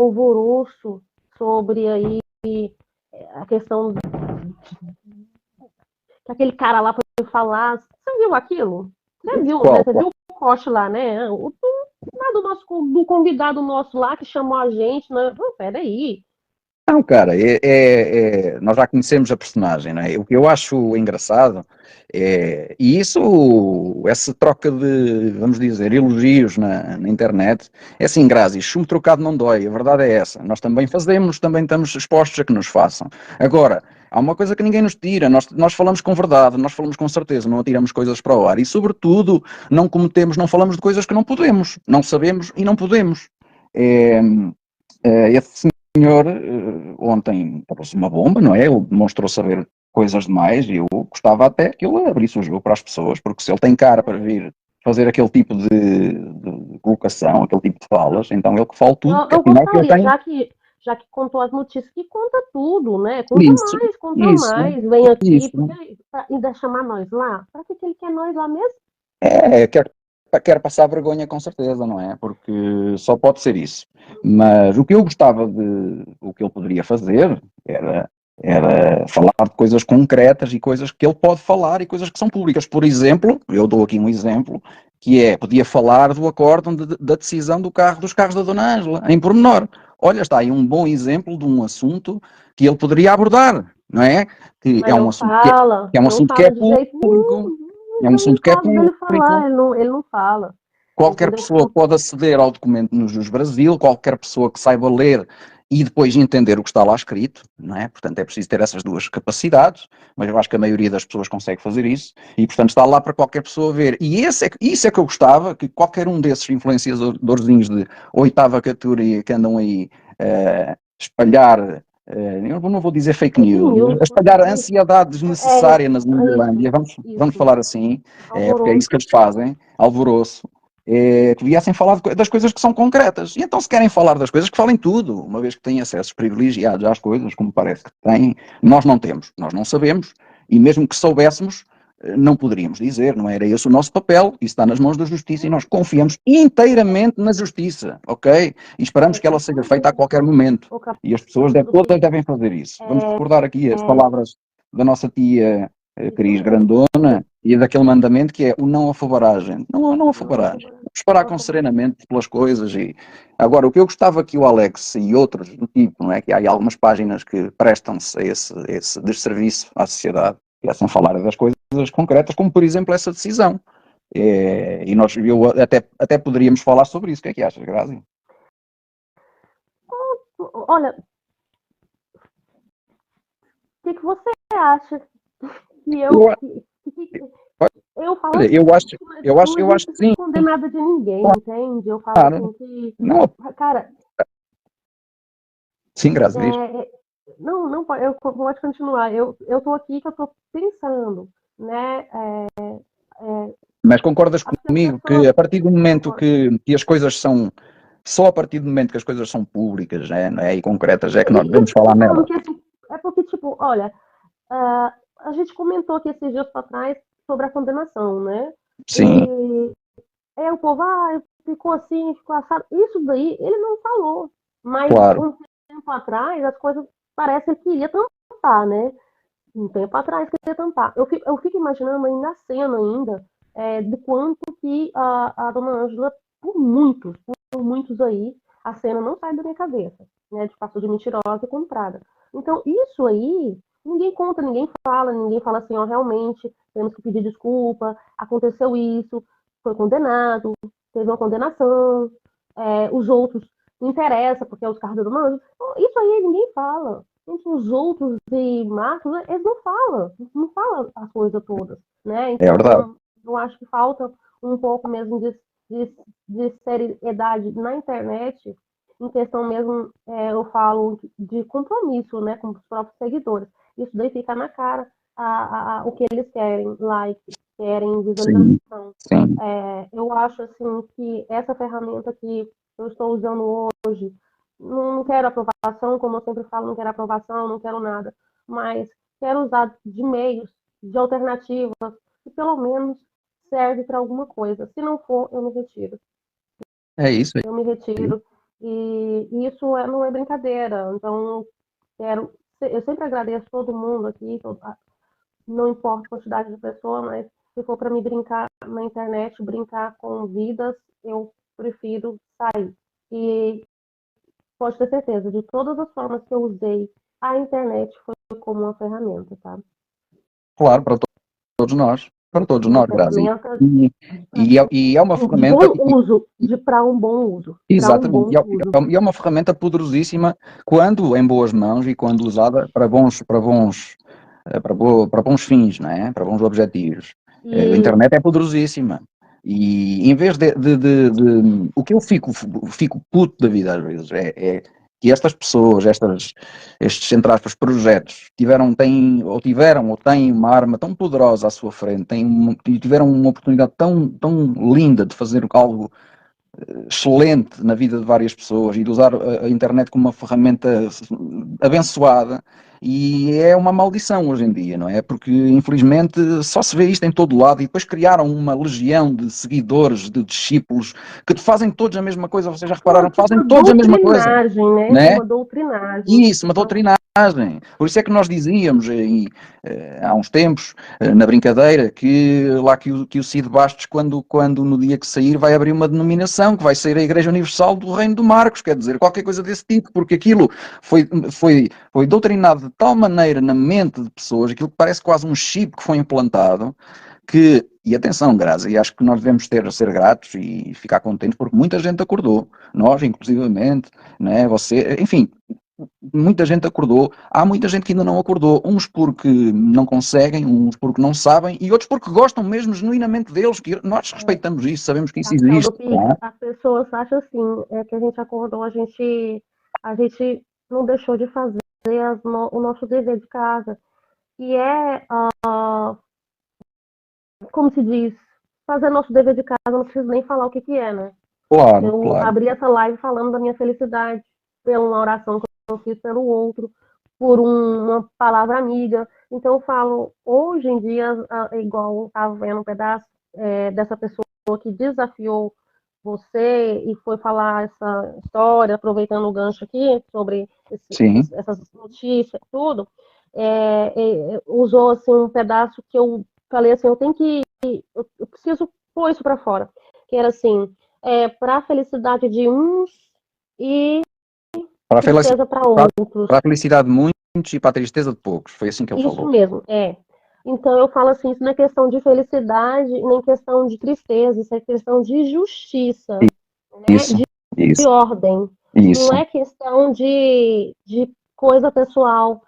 alvoroço sobre aí a questão que aquele cara lá foi falar. Você viu aquilo? Você viu, né? Você viu o corte lá, né? Do convidado nosso lá que chamou a gente, né? Peraí. Não, cara, nós já conhecemos a personagem, não é? O que eu acho engraçado e essa troca de, vamos dizer, elogios na internet, é assim, Grazi, chumbo trocado não dói, a verdade é essa. Nós também fazemos, também estamos expostos a que nos façam. Agora, há uma coisa que ninguém nos tira, nós falamos com verdade, nós falamos com certeza, não atiramos coisas para o ar e, sobretudo, não falamos de coisas que não podemos, não sabemos e não podemos. Esse senhor ontem trouxe uma bomba, não é? Ele demonstrou saber coisas demais e eu gostava até que ele abrisse o jogo para as pessoas, porque se ele tem cara para vir fazer aquele tipo de colocação, aquele tipo de falas, então ele que fala tudo, que Eu afinal que ele gostaria, tem. já que contou as notícias, que conta tudo, né? Conta Isso, mais, vem aqui, isso. porque ainda chamar nós lá. Para que ele quer nós lá mesmo? Quer passar vergonha com certeza, não é? Porque só pode ser isso. Mas o que eu gostava o que ele poderia fazer era falar de coisas concretas e coisas que ele pode falar e coisas que são públicas. Por exemplo, eu dou aqui um exemplo, podia falar do acórdão da decisão dos carros da Dona Ângela, em pormenor. Olha, está aí um bom exemplo de um assunto que ele poderia abordar, não é? Que Mas é um não assunto fala, que é um não assunto que é fala de jeito público, nenhum. é um Eu não assunto que é falo dele falar, público. ele não fala. Qualquer Entendeu? pessoa pode aceder ao documento no Jus Brasil, qualquer pessoa que saiba ler e depois entender o que está lá escrito, não é? Portanto, é preciso ter essas duas capacidades, mas eu acho que a maioria das pessoas consegue fazer isso, e portanto está lá para qualquer pessoa ver. E isso é que eu gostava, que qualquer um desses influenciadorzinhos de oitava categoria que andam aí espalhar, eu não vou dizer fake news, a espalhar a ansiedade desnecessária na Zunilândia, vamos isso. falar assim, porque é Alvoroço. isso que eles fazem, alvoroço, que viessem falar das coisas que são concretas. E então, se querem falar das coisas, que falem tudo, uma vez que têm acessos privilegiados às coisas, como parece que têm, nós não temos, nós não sabemos, e mesmo que soubéssemos, não poderíamos dizer, não era esse o nosso papel, isso está nas mãos da Justiça e nós confiamos inteiramente na Justiça, ok? E esperamos que ela seja feita a qualquer momento. E as pessoas todas devem fazer isso. Vamos recordar aqui as palavras da nossa tia Cris Grandona e daquele mandamento que é o não afobaragem. Não afobaragem. Vamos esperar com serenamente pelas coisas. E agora, o que eu gostava que o Alex e outros do tipo, não é? Que há algumas páginas que prestam-se a esse desserviço à sociedade, que assim falar das coisas concretas, como por exemplo essa decisão. E eu até poderíamos falar sobre isso. O que achas, Grazi? Olha, o que você acha que eu falo Olha, assim, eu acho que sim. não condenada de ninguém, Claro, entende? Eu falo assim que, não, cara, sim, Grazi, diz. não, eu pode continuar. Eu tô aqui que eu tô pensando, né? Mas concordas As comigo que pessoas, a partir do momento que as coisas são, só a partir do momento que as coisas são públicas, não é, e concretas, é que nós devemos falar nelas. é porque, tipo, olha, a gente comentou aqui esses dias atrás sobre a condenação, né? Sim, E o povo, ficou assim, ficou assado. Isso daí ele não falou. Mas claro. um tempo atrás as coisas parecem que ia tampar, né? Um tempo atrás que ia tampar. Eu fico imaginando ainda a cena ainda de quanto que a dona Ângela, por muitos aí, a cena não sai da minha cabeça, né? De passou de mentirosa e comprada. Então, isso aí, ninguém conta, ninguém fala assim, ó, realmente, temos que pedir desculpa, aconteceu isso, foi condenado, teve uma condenação, os outros não interessa, porque é os carros da dona Ângela. Isso aí ninguém fala. Entre os outros e Marcos, eles não falam as coisas todas, né? É verdade. Então, eu acho que falta um pouco mesmo de seriedade na internet, em questão mesmo, eu falo de compromisso, né, com os próprios seguidores. Isso daí fica na cara o que eles querem, like, querem Sim, visualização. sim. Eu acho, assim, que essa ferramenta que eu estou usando hoje, não quero aprovação, como eu sempre falo, não quero aprovação, não quero nada, mas quero usar de meios, de alternativas, que pelo menos serve para alguma coisa. Se não for, eu me retiro. É isso aí. Eu me retiro E isso não é brincadeira. Então, eu sempre agradeço todo mundo aqui, não importa a quantidade de pessoa, mas se for para me brincar na internet, brincar com vidas, eu prefiro sair. E pode ter certeza, de todas as formas que eu usei, a internet foi como uma ferramenta, tá? Claro, para todos Uma nós, Grazi. ferramenta E é uma de ferramenta, bom uso, para um bom uso, para um exatamente, bom uso. e é uma ferramenta poderosíssima quando em boas mãos e quando usada para bons fins, não é? Para bons objetivos. A E internet é poderosíssima. E em vez o que eu fico puto da vida às vezes é que estas pessoas, estes, entre aspas, projetos, tiveram ou têm uma arma tão poderosa à sua frente, e tiveram uma oportunidade tão linda de fazer algo excelente na vida de várias pessoas e de usar a internet como uma ferramenta abençoada, e é uma maldição hoje em dia, não é? Porque infelizmente só se vê isto em todo lado e depois criaram uma legião de seguidores, de discípulos que fazem todos a mesma coisa. Vocês já repararam que tipo fazem uma todos a mesma coisa, doutrinagem, né? né? Uma doutrinagem. Isso, uma doutrinagem. Por isso é que nós dizíamos há uns tempos, na brincadeira, que o Cid Bastos, quando no dia que sair, vai abrir uma denominação, que vai ser a Igreja Universal do Reino de Marcos, quer dizer, qualquer coisa desse tipo, porque aquilo foi doutrinado de tal maneira na mente de pessoas, aquilo que parece quase um chip que foi implantado, e atenção, Graça, e acho que nós devemos ser gratos e ficar contentes, porque muita gente acordou, nós, inclusivamente, né, você, enfim, muita gente acordou, há muita gente que ainda não acordou, uns porque não conseguem, uns porque não sabem, e outros porque gostam mesmo genuinamente deles, que nós respeitamos isso, sabemos que isso A tal do existe, Pix, tá? as pessoas acham assim, que a gente acordou, a gente não deixou de fazer o nosso dever de casa. E como se diz, fazer nosso dever de casa, não preciso nem falar o que que é, né? Claro, Eu claro, abri essa live falando da minha felicidade, pela uma oração que eu fiz pelo outro, por uma palavra amiga. Então eu falo, hoje em dia, igual eu estava vendo um pedaço dessa pessoa que desafiou você e foi falar essa história, aproveitando o gancho aqui, sobre sim, essas notícias, tudo, usou assim um pedaço que eu falei assim, eu preciso pôr isso para fora, que era assim, para a felicidade de uns e para a felicidade, tristeza para outros. para a felicidade de muitos e para a tristeza de poucos, foi assim que ele Isso falou. mesmo, é. Então eu falo assim, isso não é questão de felicidade, nem questão de tristeza, isso é questão de justiça, né? Isso, De isso, ordem. Não isso, é questão de coisa pessoal.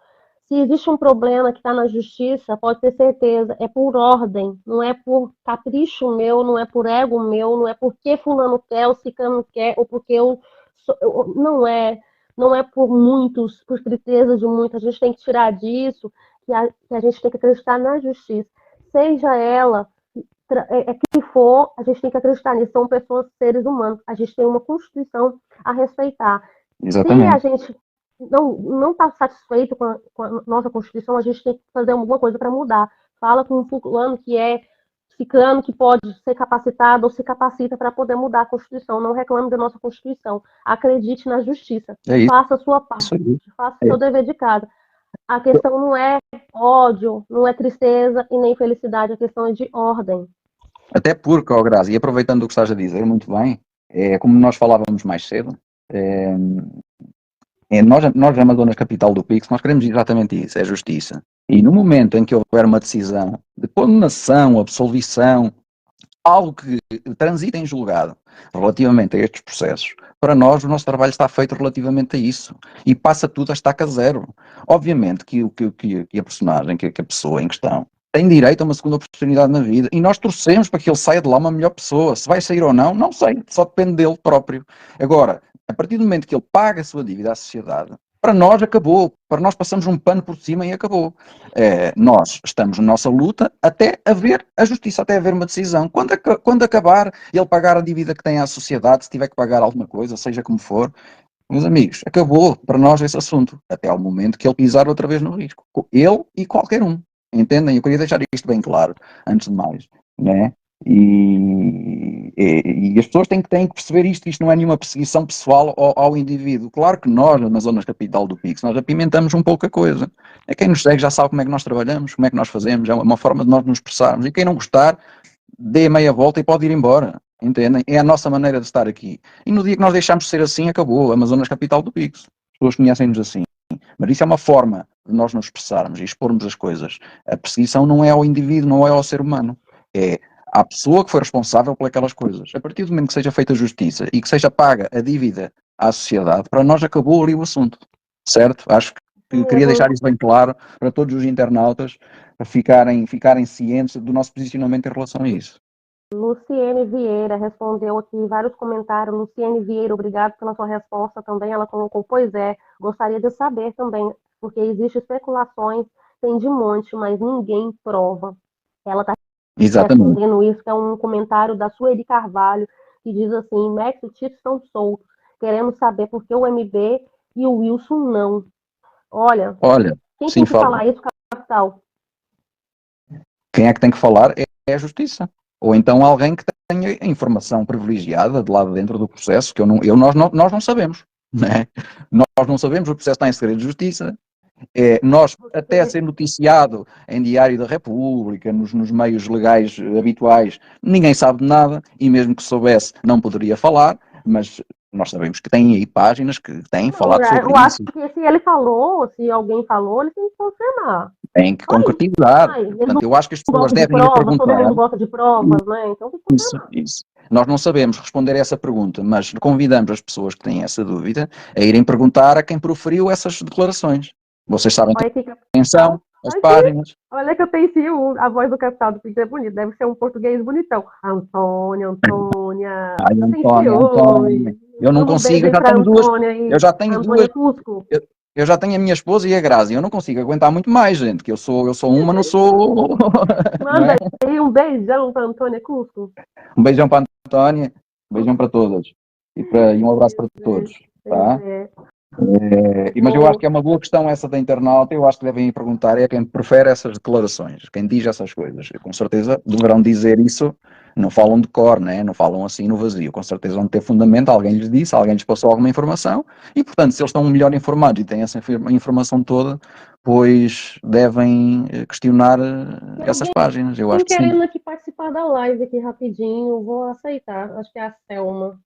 Se existe um problema que está na justiça, pode ter certeza, é por ordem, não é por capricho meu, não é por ego meu, não é porque fulano quer ou ciclano quer, ou porque não é por muitos, por tristeza de muitos. A gente tem que tirar disso, que a gente tem que acreditar na justiça. Seja ela que for, a gente tem que acreditar nisso. São pessoas, seres humanos. A gente tem uma Constituição a respeitar. Se a exatamente, gente não está satisfeito com a nossa Constituição, a gente tem que fazer alguma coisa para mudar. Fala com um fulano que é ciclano que pode ser capacitado ou se capacita para poder mudar a Constituição. Não reclame da nossa Constituição. Acredite na justiça. é Faça a sua parte. isso aí. Faça o É. seu dever de casa. A questão não é ódio, não é tristeza e nem felicidade. A questão é de ordem. Até porque, ó Grazi, e aproveitando o que estás a dizer, muito bem, como nós falávamos mais cedo, é, nós, Amazonas, capital do Pix, nós queremos exatamente isso, é justiça. E no momento em que houver uma decisão de condenação, absolvição, algo que transita em julgado relativamente a estes processos, para nós o nosso trabalho está feito relativamente a isso e passa tudo a estaca zero. Obviamente que a personagem, que a pessoa em questão tem direito a uma segunda oportunidade na vida e nós torcemos para que ele saia de lá uma melhor pessoa. Se vai sair ou não, não sei, só depende dele próprio. Agora, a partir do momento que ele paga a sua dívida à sociedade, para nós acabou, para nós passamos um pano por cima e acabou. Nós estamos na nossa luta até haver a justiça, até haver uma decisão. Quando acabar ele pagar a dívida que tem à sociedade, se tiver que pagar alguma coisa, seja como for, meus amigos, acabou para nós esse assunto, até ao momento que ele pisar outra vez no risco. Ele e qualquer um. Entendem? Eu queria deixar isto bem claro, antes de mais. Né? E as pessoas têm que perceber isto, que isto não é nenhuma perseguição pessoal ao indivíduo. Claro que nós, na zona capital do Pix, nós apimentamos um pouco a coisa. É quem nos segue já sabe como é que nós trabalhamos, como é que nós fazemos, é uma forma de nós nos expressarmos. E quem não gostar, dê meia volta e pode ir embora. Entendem? É a nossa maneira de estar aqui. E no dia que nós deixamos de ser assim, acabou. Amazonas capital do Pix. As pessoas conhecem-nos assim. Mas isso é uma forma de nós nos expressarmos e expormos as coisas. A perseguição não é ao indivíduo, não é ao ser humano. É à pessoa que foi responsável por aquelas coisas. A partir do momento que seja feita justiça e que seja paga a dívida à sociedade, para nós acabou ali o assunto. Certo? Acho que queria deixar isso bem claro para todos os internautas, para ficarem cientes do nosso posicionamento em relação a isso. Luciene Vieira respondeu aqui vários comentários. Luciene Vieira, obrigado pela sua resposta também. Ela colocou, pois é, gostaria de saber também, porque existem especulações, tem de monte, mas ninguém prova. Ela está respondendo isso, que é um comentário da Sueli Carvalho, que diz assim, Max e Tito estão soltos, queremos saber por que o MB e o Wilson não. Olha quem tem que falar isso, Capital? Quem é que tem que falar é a justiça. Ou então alguém que tenha informação privilegiada de lá dentro do processo, que nós não sabemos. Né? Nós não sabemos, o processo está em segredo de justiça. Nós, até ser noticiado em Diário da República, nos meios legais habituais, ninguém sabe de nada, e mesmo que soubesse, não poderia falar, mas nós sabemos que tem aí páginas que têm falado sobre isso. Eu acho que se ele falou, se alguém falou, ele tem que confirmar. Tem que concretizar. Portanto, eu acho que as pessoas devem ir perguntar. Todo mundo gosta de provas, né? Então tem que confirmar. Isso. Nós não sabemos responder a essa pergunta, mas convidamos as pessoas que têm essa dúvida a irem perguntar a quem proferiu essas declarações. Vocês sabem quem são, as páginas. Olha que eu tenho a voz do Capital do Pix é bonita, deve ser um português bonitão. Antônia. Ai, Antônia. Eu não consigo, eu já tenho duas. Eu já tenho a minha esposa e a Grazi, eu não consigo aguentar muito mais, gente, que eu sou uma, não sou... Manda aí um beijão para Antônia Cusco. Um beijão para a Antônia, um beijão para todas e um abraço para todos, tá? Mas eu acho que é uma boa questão essa da internauta, eu acho que devem perguntar é quem prefere essas declarações, quem diz essas coisas. Com certeza deverão dizer isso, não falam de cor, né? Não falam assim no vazio, com certeza vão ter fundamento, alguém lhes disse, alguém lhes passou alguma informação, e portanto se eles estão melhor informados e têm essa informação toda, pois devem questionar essas páginas. Eu acho que querendo aqui participar da live aqui rapidinho, vou aceitar, acho que é a Selma.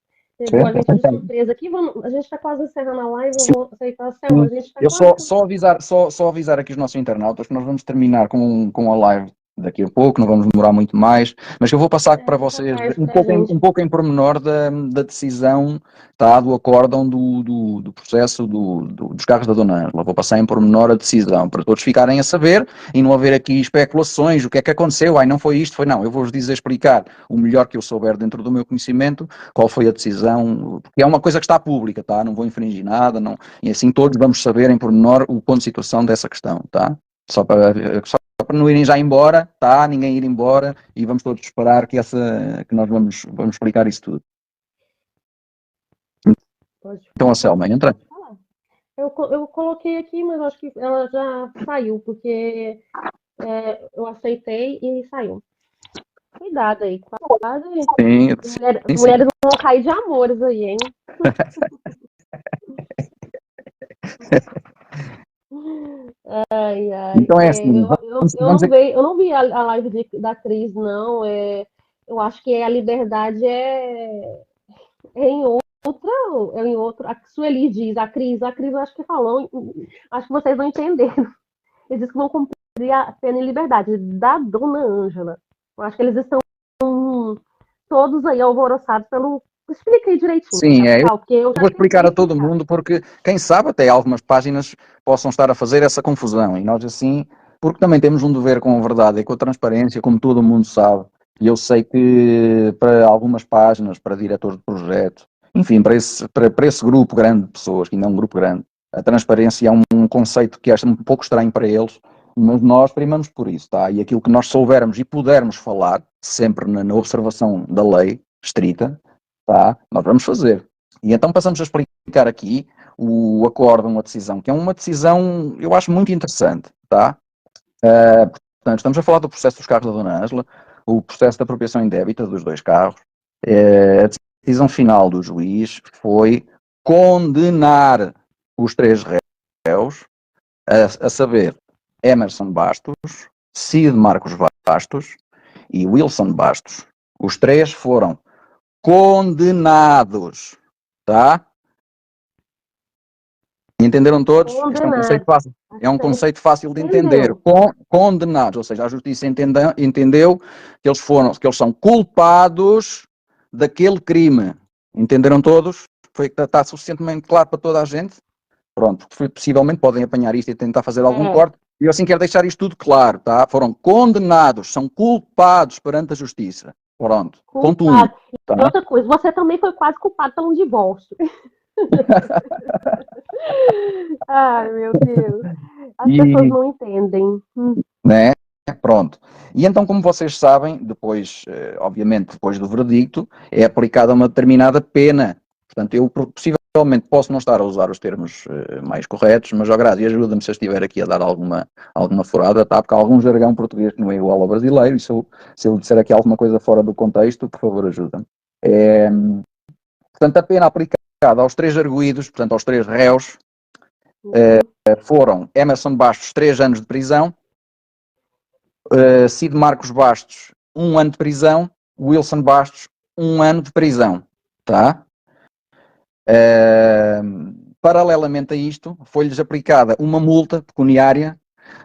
Pegou a gente de surpresa aqui, a gente está quase encerrando a live, eu vou aceitar a Selma. Eu só avisar aqui os nossos internautas que nós vamos terminar com a live daqui a pouco, não vamos demorar muito mais, mas eu vou passar para vocês um pouco em pormenor da decisão, tá, do acórdão do processo dos carros da Dona Ângela. Vou passar em pormenor a decisão, para todos ficarem a saber e não haver aqui especulações, o que é que aconteceu, não foi isto, foi não. Eu vou-vos explicar o melhor que eu souber dentro do meu conhecimento, qual foi a decisão, porque é uma coisa que está pública, tá? Não vou infringir nada, não, e assim todos vamos saber em pormenor o ponto de situação dessa questão, tá? Só para não irem já embora, tá? Ninguém ir embora e vamos todos esperar que nós vamos explicar isso tudo. Então a Selma, entra. Eu coloquei aqui, mas acho que ela já saiu, porque eu aceitei e saiu. Cuidado aí, cuidado aí. Sim, mulheres vão cair de amores aí, hein? Ai. Então é assim. Eu não vi a live da Cris, não. Eu acho que a liberdade é em outro. A Sueli diz, a Cris eu acho que falou, acho que vocês não entenderam. Eles dizem que vão cumprir a pena em liberdade da Dona Ângela. Eu acho que eles estão todos aí alvoroçados pelo. Explica aí direitinho. Sim, eu vou explicar a todo mundo, porque quem sabe até algumas páginas possam estar a fazer essa confusão, e nós assim, porque também temos um dever com a verdade e com a transparência, como todo mundo sabe, e eu sei que para algumas páginas, para diretores de projeto, enfim, para esse grupo grande de pessoas, que ainda é um grupo grande, a transparência é um conceito que acho um pouco estranho para eles, mas nós primamos por isso, tá? E aquilo que nós soubermos e pudermos falar, sempre na observação da lei estrita, tá? Nós vamos fazer. E então passamos a explicar aqui o acórdão, a decisão, que é uma decisão, eu acho, muito interessante, tá? Portanto, estamos a falar do processo dos carros da Dona Ângela. o processo de apropriação indébita dos dois carros, a decisão final do juiz foi condenar os três réus, a saber, Emerson Bastos, Cid Marcos Bastos e Wilson Bastos. Os três foram condenados, tá? Entenderam todos? Isto é um conceito fácil. É um conceito fácil de entender. Condenados, ou seja, a justiça entendeu que eles são culpados daquele crime. Entenderam todos? Está suficientemente claro para toda a gente? Pronto, possivelmente podem apanhar isto e tentar fazer algum corte. E eu assim quero deixar isto tudo claro, tá? Foram condenados, são culpados perante a justiça. Pronto, ponto 1. Tá? E outra coisa, você também foi quase culpado pelo divórcio. Ai, meu Deus. As pessoas não entendem. Né? Pronto. E então, como vocês sabem, depois, obviamente, depois do veredicto, é aplicada uma determinada pena. Portanto, eu possivelmente posso não estar a usar os termos mais corretos, mas, ó Grazi, ajuda-me se eu estiver aqui a dar alguma furada, tá? Porque há algum jargão português que não é igual ao brasileiro, e se eu disser aqui alguma coisa fora do contexto, por favor, ajuda-me. Portanto, a pena aplicada aos três arguidos, portanto, aos três réus, foram Emerson Bastos, 3 anos de prisão, Cid Marcos Bastos, 1 ano de prisão, Wilson Bastos, 1 ano de prisão, tá? Paralelamente a isto, foi-lhes aplicada uma multa pecuniária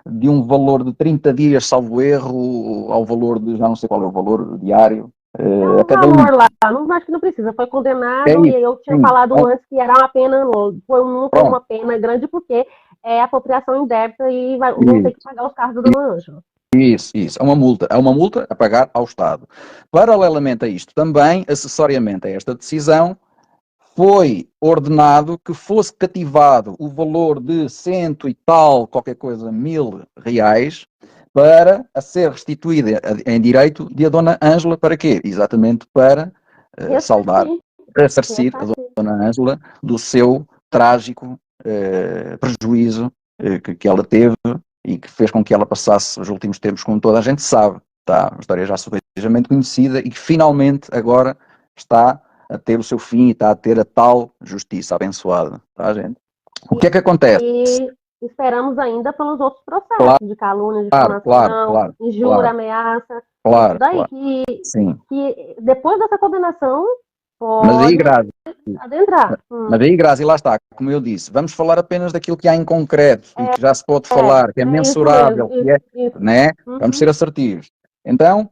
de um valor de 30 dias, salvo erro, ao valor de, já não sei qual é o valor diário. É um valor lá, não, acho que não precisa, foi condenado, e eu tinha falado antes que era uma pena, não foi uma pena grande, porque é apropriação indébita e vão ter que pagar os carros da Dona Ângela. Isso, é uma multa a pagar ao Estado. Paralelamente a isto também, acessoriamente a esta decisão, foi ordenado que fosse cativado o valor de 100 e tal, qualquer coisa, R$1.000, para a ser restituída em direito de a Dona Ângela, para quê? Exatamente para ressarcir a Dona Ângela do seu trágico prejuízo que ela teve e que fez com que ela passasse os últimos tempos, como toda a gente sabe, tá? Uma história já suficientemente conhecida e que finalmente agora está a ter o seu fim e está a ter a tal justiça abençoada, tá, gente? O que é que acontece? E esperamos ainda pelos outros processos de calúnia, difamação, injúria, ameaça. Claro, que depois dessa condenação pode mas aí, Grazi, adentrar. Mas aí, Grazi, lá está, como eu disse, vamos falar apenas daquilo que há em concreto e que já se pode falar, que é mensurável, né? Vamos ser assertivos. Então,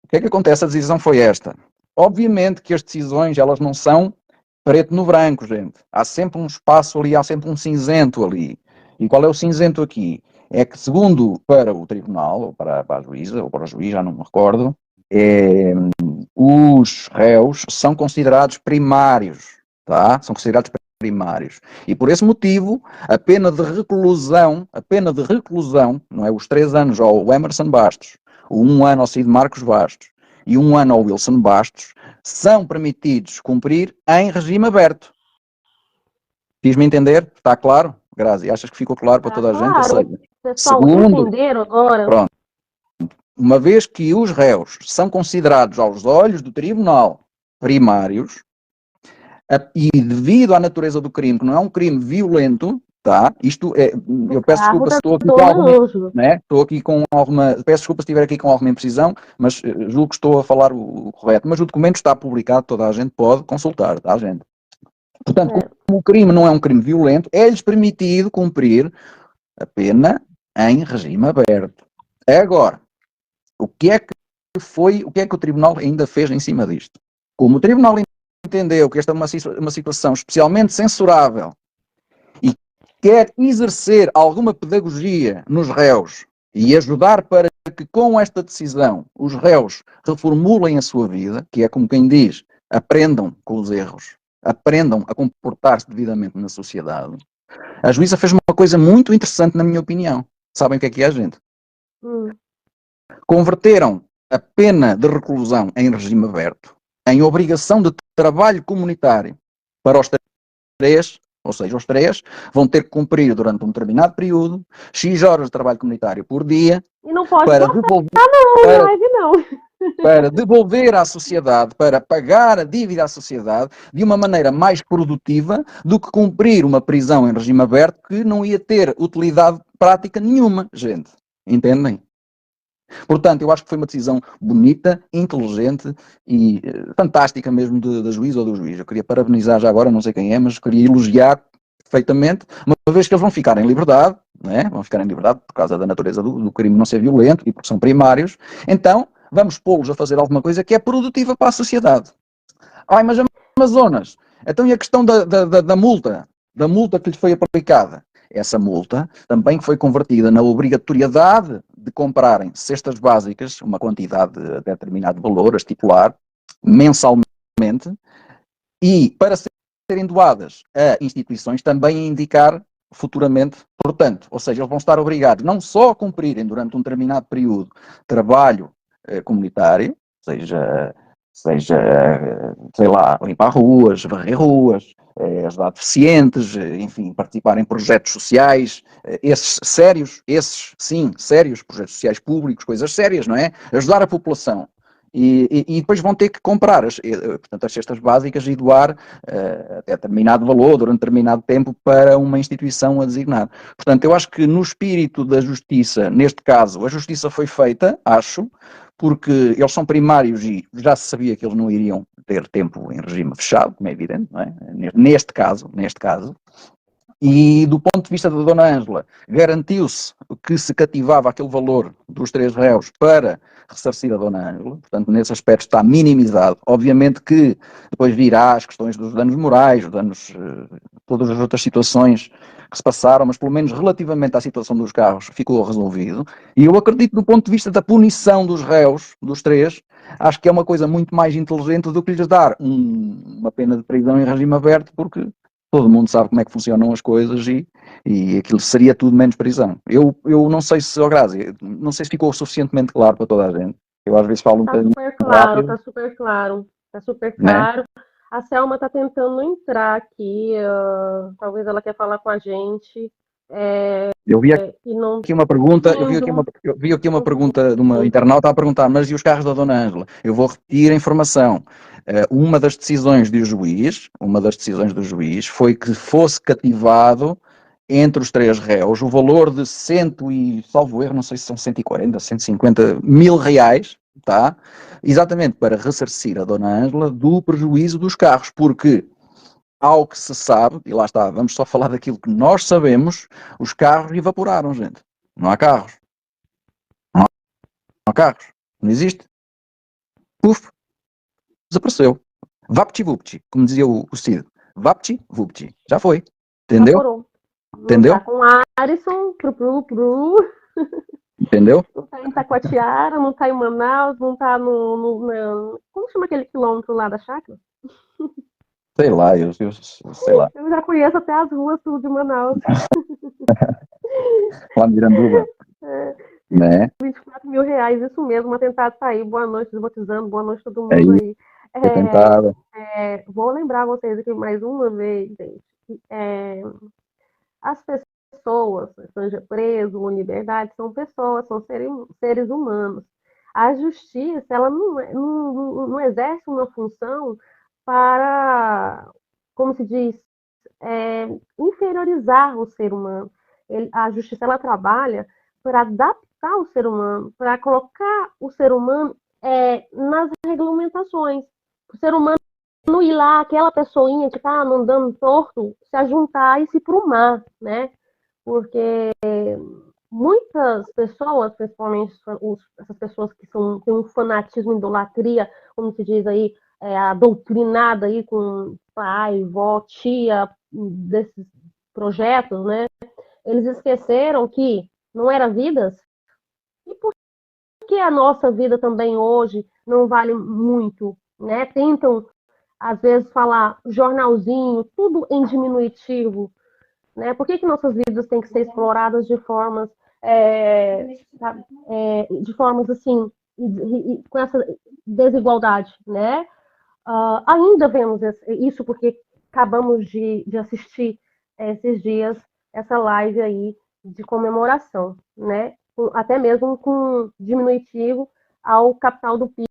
o que é que acontece? A decisão foi esta. Obviamente que as decisões, elas não são preto no branco, gente. Há sempre um espaço ali, há sempre um cinzento ali. E qual é o cinzento aqui? É que, segundo para o tribunal, ou para a juíza, ou para o juiz, já não me recordo, os réus são considerados primários, tá? São considerados primários. E por esse motivo, a pena de reclusão, não é, os 3 anos ao Emerson Bastos, o 1 ano ao Cid Marcos Bastos e 1 ano ao Wilson Bastos, são permitidos cumprir em regime aberto. Fiz-me entender? Está claro? Grazi, achas que ficou claro para toda a gente? Claro, pessoal, entenderam agora? Pronto. Uma vez que os réus são considerados aos olhos do tribunal primários, e devido à natureza do crime, que não é um crime violento, tá? Isto é, eu peço desculpa se estou aqui com alguma, né? Estou aqui com alguma, peço desculpa se estiver aqui com alguma imprecisão, mas julgo que estou a falar o correto, mas o documento está publicado, toda a gente pode consultar, tá, gente? Portanto, como o crime não é um crime violento, é-lhes permitido cumprir a pena em regime aberto. Agora, o que é que o tribunal ainda fez em cima disto? Como o tribunal entendeu que esta é uma situação especialmente censurável e quer exercer alguma pedagogia nos réus e ajudar para que com esta decisão os réus reformulem a sua vida, que é como quem diz, aprendam com os erros, aprendam a comportar-se devidamente na sociedade, a juíza fez uma coisa muito interessante na minha opinião. Sabem o que é, gente? Converteram a pena de reclusão em regime aberto em obrigação de trabalho comunitário para os 3, ou seja, os 3 vão ter que cumprir durante um determinado período X horas de trabalho comunitário por dia. E não pode para devolver não. para devolver à sociedade, para pagar a dívida à sociedade de uma maneira mais produtiva do que cumprir uma prisão em regime aberto que não ia ter utilidade prática nenhuma, gente. Entendem? Portanto, eu acho que foi uma decisão bonita, inteligente e fantástica mesmo da juíza ou do juiz. Eu queria parabenizar já agora, não sei quem é, mas queria elogiar perfeitamente, uma vez que eles vão ficar em liberdade, né? Vão ficar em liberdade por causa da natureza do crime não ser violento e porque são primários, então vamos pô-los a fazer alguma coisa que é produtiva para a sociedade. Ai, mas Amazonas, então e a questão da multa que lhes foi aplicada? Essa multa também foi convertida na obrigatoriedade de comprarem cestas básicas, uma quantidade de determinado valor a estipular, mensalmente, e para serem doadas a instituições também a indicar futuramente, portanto, ou seja, eles vão estar obrigados não só a cumprirem durante um determinado período trabalho comunitário, seja, sei lá, limpar ruas, varrer ruas, ajudar deficientes, enfim, participar em projetos sociais, esses sim, sérios, projetos sociais públicos, coisas sérias, não é? Ajudar a população. E depois vão ter que comprar portanto, as cestas básicas e doar até determinado valor, durante determinado tempo, para uma instituição a designar. Portanto, eu acho que no espírito da justiça, neste caso, a justiça foi feita, acho, porque eles são primários e já se sabia que eles não iriam ter tempo em regime fechado, como é evidente, não é? Neste caso, e do ponto de vista da Dona Ângela, garantiu-se que se cativava aquele valor dos 3 réus para ressarcir a Dona Ângela, portanto, nesse aspecto está minimizado. Obviamente que depois virá as questões dos danos morais, os danos, todas as outras situações que se passaram, mas pelo menos relativamente à situação dos carros ficou resolvido. E eu acredito, do ponto de vista da punição dos réus, dos 3, acho que é uma coisa muito mais inteligente do que lhes dar uma pena de prisão em regime aberto, porque todo mundo sabe como é que funcionam as coisas e aquilo seria tudo menos prisão. Eu não sei se, oh Grazi, não sei se ficou suficientemente claro para toda a gente. Eu às vezes falo um Tá bocadinho super claro, rápido, tá super claro, tá super né? claro. A Selma tá tentando entrar aqui, talvez ela quer falar com a gente, Eu vi e não aqui uma pergunta, tendo. eu vi aqui uma pergunta de uma internauta a perguntar, mas e os carros da Dona Ângela? Eu vou repetir a informação. Uma das decisões do juiz foi que fosse cativado entre os 3 réus o valor de salvo erro, não sei se são 140, 150 mil reais, tá? Exatamente para ressarcir a Dona Ângela do prejuízo dos carros, porque ao que se sabe, e lá está, vamos só falar daquilo que nós sabemos, os carros evaporaram, gente. Não há carros. Não há carros. Não existe. Puf, desapareceu. Vapti-vupti, como dizia o Cid. Vapti-vupti. Já foi. Entendeu? Evaporou. Não tá Entendeu? com Alisson, Entendeu? não tá em Taquatiara, não tá em Manaus, não tá como chama aquele quilômetro lá da chácara? Sei lá, sei lá. Eu já conheço até as ruas sul de Manaus. Lá em Miranduba, É, né? 24 mil reais, isso mesmo, um atentado tá aí. Boa noite, desbotizando, boa noite todo É mundo isso, aí. foi tentada. Vou lembrar vocês aqui mais uma vez, gente, que as pessoas, seja preso ou liberdade, são pessoas, são seres humanos. A justiça, ela não exerce uma função para, como se diz, inferiorizar o ser humano. A justiça, ela trabalha para adaptar o ser humano, para colocar o ser humano nas regulamentações. O ser humano não ir lá, aquela pessoinha que está andando torto, se ajuntar e se prumar, né? Porque muitas pessoas, principalmente essas pessoas que têm um fanatismo, idolatria, como se diz aí, a doutrinada aí com pai, vó, tia, desses projetos, né? Eles esqueceram que não eram vidas. E por que a nossa vida também hoje não vale muito, né? Tentam, às vezes, falar jornalzinho, tudo em diminutivo, né? Por que nossas vidas têm que ser exploradas de formas assim, com essa desigualdade, né? Ainda vemos isso porque acabamos de assistir esses dias essa live aí de comemoração, né? Até mesmo com diminutivo ao capital do PIB